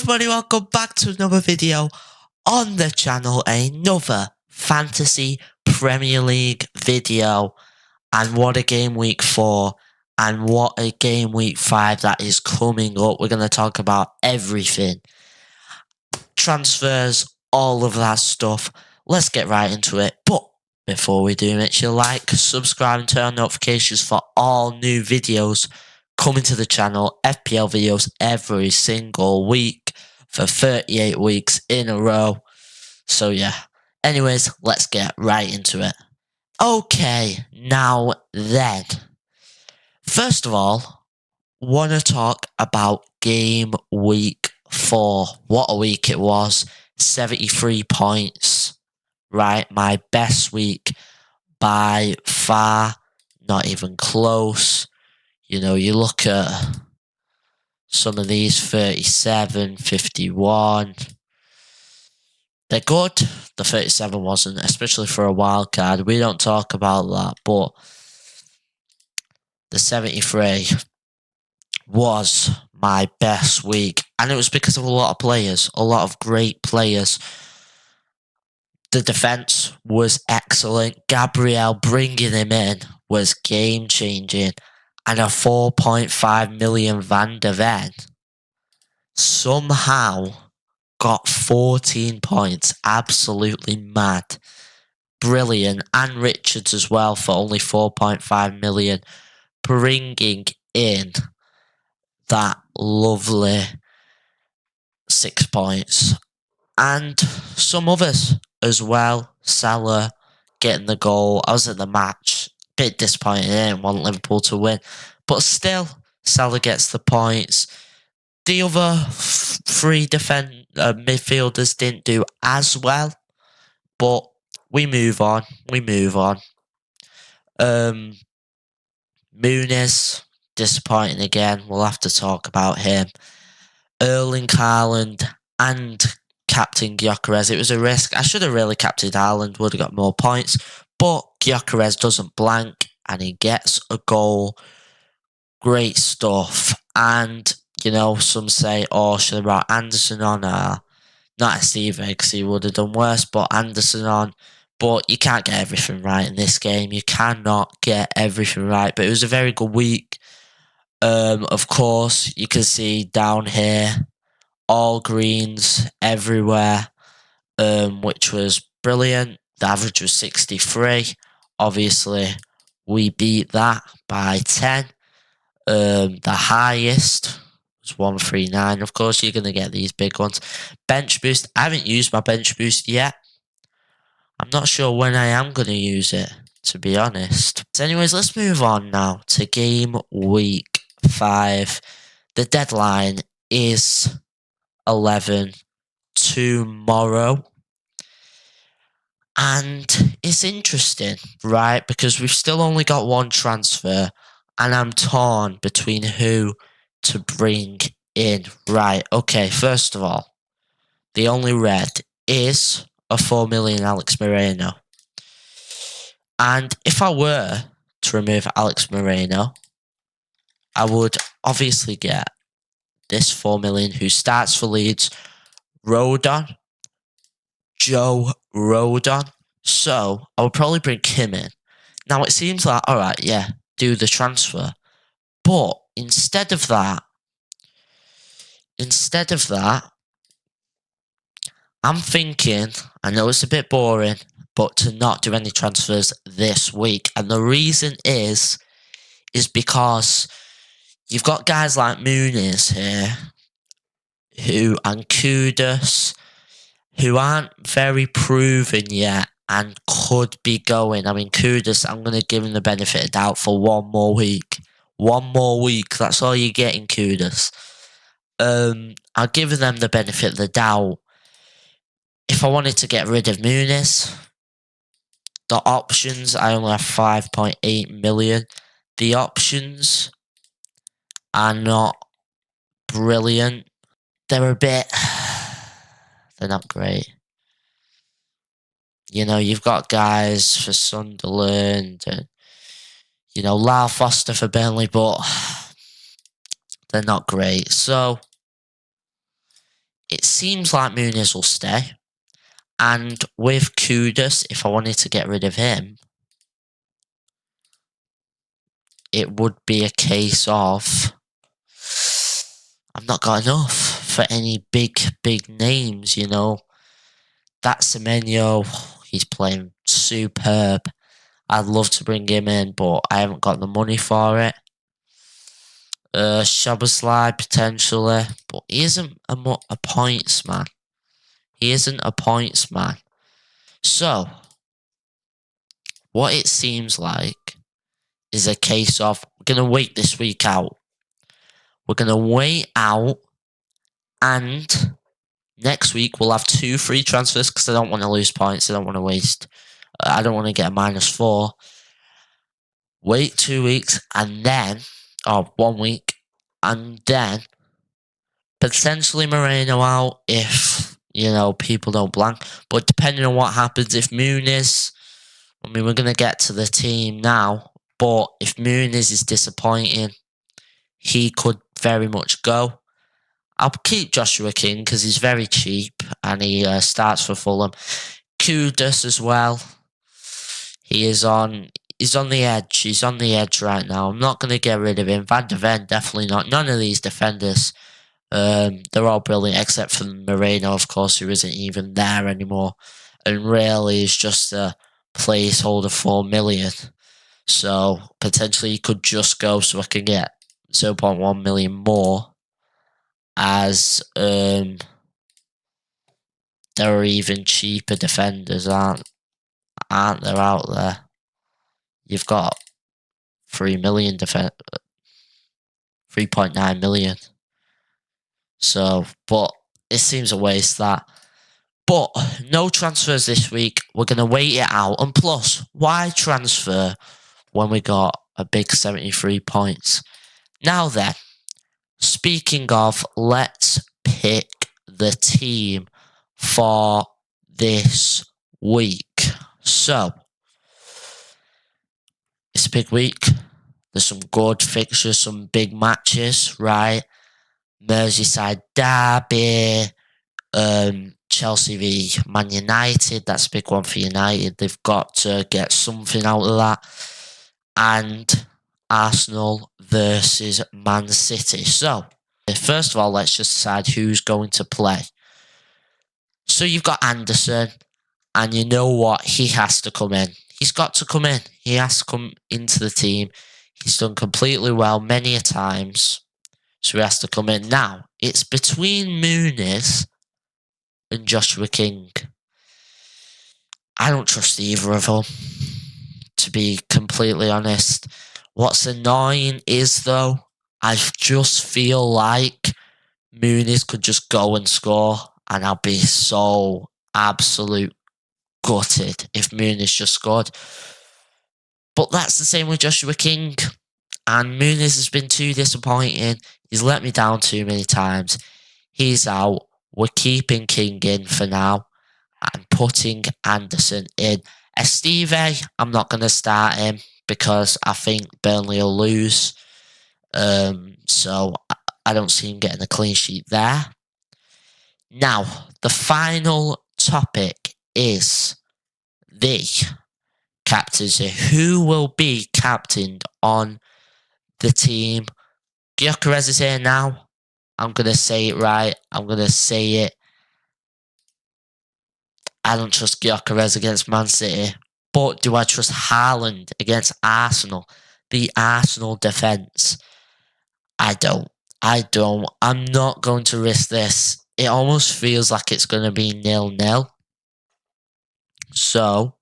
everybody, welcome back to another video on the channel, another Fantasy Premier League video, and what a game week 4, and what a game week 5 that is coming up. We're going to talk about everything, transfers, all of that stuff. Let's get right into it, but before we do, make sure you like, subscribe and turn on notifications for all new videos coming to the channel. FPL videos every single week for 38 weeks in a row. So yeah, anyways, let's get right into it. Okay, now then, first of all, want to talk about game week 4. What a week it was. 73 points, right? My best week by far, not even close. You know, you look at some of these, 37, 51. They're good. The 37 wasn't, especially for a wild card. We don't talk about that, but the 73 was my best week. And it was because of a lot of players, a lot of great players. The defense was excellent. Gabriel, bringing him in was game-changing. And a 4.5 million Van der Ven somehow got 14 points. Absolutely mad. Brilliant. And Richards as well for only 4.5 million. Bringing in that lovely 6 points. And some others as well. Salah getting the goal. I was at the match. Bit disappointed. I didn't want Liverpool to win. But still, Salah gets the points. The other three midfielders didn't do as well. But we move on. Muniz, disappointing again. We'll have to talk about him. Erling Haaland and Captain Gyökeres. It was a risk. I should have really captained Haaland. Would have got more points. But Gyökeres doesn't blank. And he gets a goal. Great stuff. And, you know, some say, oh, should have brought Anderson on. Not Steve, because he would have done worse. But Anderson on. But you can't get everything right in this game. You cannot get everything right. But it was a very good week. Of course, you can see down here, all greens everywhere, which was brilliant. The average was 63. Obviously, we beat that by 10. The highest was 139. Of course, you're going to get these big ones. Bench boost. I haven't used my bench boost yet. I'm not sure when I am going to use it, to be honest. So anyways, let's move on now to game week 5. The deadline is 11 tomorrow. And it's interesting, right? Because we've still only got one transfer. And I'm torn between who to bring in. Right, okay, first of all, the only red is a 4 million Alex Moreno. And if I were to remove Alex Moreno, I would obviously get this 4 million who starts for Leeds, Rodon, Joe Rodon. So I would probably bring him in. Now it seems like, alright, yeah, do the transfer. But instead of that, I'm thinking, I know it's a bit boring, but to not do any transfers this week. And the reason is because you've got guys like Muniz here, and Kudus, who aren't very proven yet and could be going. I mean, Kudus, I'm going to give him the benefit of doubt for one more week. One more week, that's all you're getting, Kudus. I'll give them the benefit of the doubt. If I wanted to get rid of Muniz, the options, I only have 5.8 million. The options are not brilliant. They're not great. You know, you've got guys for Sunderland and, you know, Lyle Foster for Burnley, but they're not great. So, it seems like Muniz will stay. And with Kudus, if I wanted to get rid of him, it would be a case of I've not got enough for any big names, you know. That Semenyo, he's playing superb. I'd love to bring him in, but I haven't got the money for it. Szoboszlai potentially, but he isn't a points man. He isn't a points man. So, what it seems like is a case of we're going to wait this week out. We're going to wait out, and next week we'll have 2 free transfers because I don't want to lose points. I don't want to waste. I don't want to get a -4. Wait 2 weeks and then, or 1 week, and then potentially Moreno out if, you know, people don't blank. But depending on what happens, if Muniz, I mean, we're going to get to the team now, but if Muniz is disappointing, he could very much go. I'll keep Joshua King because he's very cheap and he starts for Fulham. Kudus as well. He's on the edge. He's on the edge right now. I'm not going to get rid of him. Van de Ven, definitely not. None of these defenders. They're all brilliant except for Moreno, of course, who isn't even there anymore. And really is just a placeholder for 4 million. So potentially he could just go so I can get 0.1 million more. As there are even cheaper defenders, aren't there out there? You've got 3 million 3.9 million. So, but it seems a waste that. But no transfers this week. We're going to wait it out. And plus, why transfer when we got a big 73 points? Now then, speaking of, let's pick the team for this week. So, it's a big week. There's some good fixtures, some big matches, right? Merseyside derby, Chelsea v Man United. That's a big one for United. They've got to get something out of that. And Arsenal versus Man City. So, first of all, let's just decide who's going to play. So you've got Anderson, and you know what? He has to come in. He's got to come in. He has to come into the team. He's done completely well many a times. So he has to come in. Now, it's between Muniz and Joshua King. I don't trust either of them, to be completely honest. What's annoying is, though, I just feel like Muniz could just go and score, and I'll be so absolute gutted if Muniz just scored. But that's the same with Joshua King. And Muniz has been too disappointing. He's let me down too many times. He's out. We're keeping King in for now and putting Anderson in. Esteve, I'm not going to start him because I think Burnley will lose. So I don't see him getting a clean sheet there. Now, the final topic is the captaincy. Who will be captained on the team? Gyökeres is here now. I'm going to say it right. I'm going to say it. I don't trust Gyökeres against Man City. But do I trust Haaland against Arsenal? The Arsenal defence. I don't. I'm not going to risk this. It almost feels like it's going to be 0-0. So,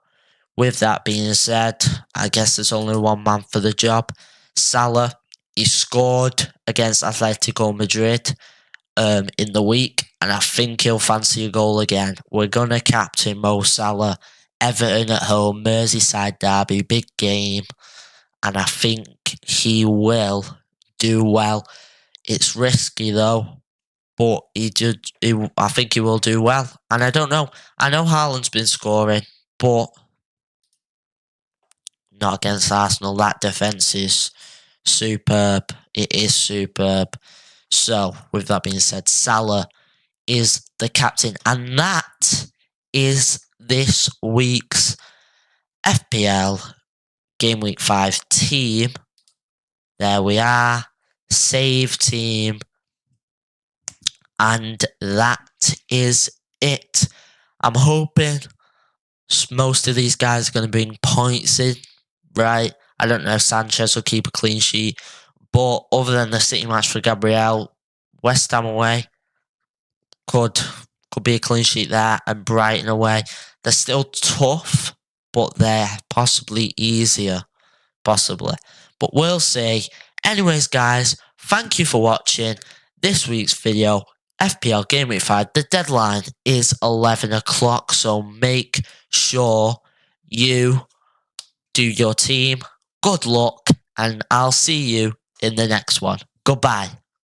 with that being said, I guess there's only one man for the job. Salah, he scored against Atletico Madrid in the week, and I think he'll fancy a goal again. We're going to captain Mo Salah. Everton at home, Merseyside derby, big game, and I think he will do well. It's risky though, but I think he will do well. And I don't know. I know Haaland's been scoring, but not against Arsenal. That defence is superb. It is superb. So, with that being said, Salah is the captain. And that is this week's FPL Game Week 5 team. There we are. Save team. And that is it. I'm hoping most of these guys are going to bring points in, right? I don't know if Sanchez will keep a clean sheet. But other than the City match for Gabriel, West Ham away could be a clean sheet there, and Brighton away. They're still tough, but they're possibly easier. Possibly. But we'll see. Anyways, guys, thank you for watching this week's video. FPL Game Week 5. The deadline is 11 o'clock, so make sure you do your team. Good luck, and I'll see you in the next one. Goodbye.